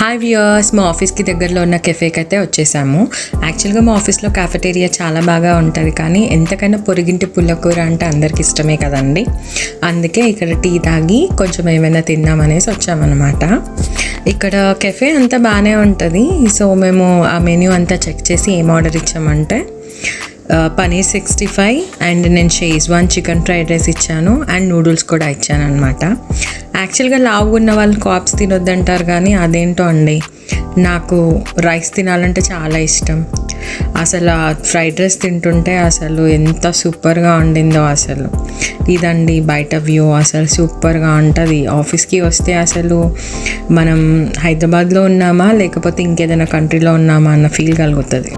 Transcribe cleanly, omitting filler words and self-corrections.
Hi viewers, మా ఆఫీస్కి దగ్గరలో ఉన్న కెఫేకి అయితే వచ్చేసాము. యాక్చువల్గా మా ఆఫీస్లో కాఫెటేరియా చాలా బాగా ఉంటుంది, కానీ ఎంతకైనా పొరిగింటి పుల్లకూర అంటే అందరికి ఇష్టమే కదండి. అందుకే ఇక్కడ టీ తాగి కొంచెం ఏమైనా తిందామనేసి వచ్చామన్నమాట. ఇక్కడ కెఫే అంతా బాగానే ఉంటుంది. సో మేము ఆ మెన్యూ అంతా చెక్ చేసి ఏం ఆర్డర్ ఇచ్చామంటే పనీర్ 65 అండ్ నేను షేజ్వాన్ చికెన్ ఫ్రైడ్ రైస్ ఇచ్చాను అండ్ నూడిల్స్ కూడా ఇచ్చాను అనమాట. యాక్చువల్గా లావుగా ఉన్న వాళ్ళు కార్బ్స్ తినొద్దంటారు, కానీ అదేంటో అండి, నాకు రైస్ తినాలంటే చాలా ఇష్టం. అసలు ఆ ఫ్రైడ్ రైస్ తింటుంటే అసలు ఎంత సూపర్గా వండిందో అసలు. ఇదండి బయట వ్యూ, అసలు సూపర్గా ఉంటుంది. ఆఫీస్కి వస్తే అసలు మనం హైదరాబాద్లో ఉన్నామా లేకపోతే ఇంకేదైనా కంట్రీలో ఉన్నామా అన్న ఫీల్ కలుగుతుంది.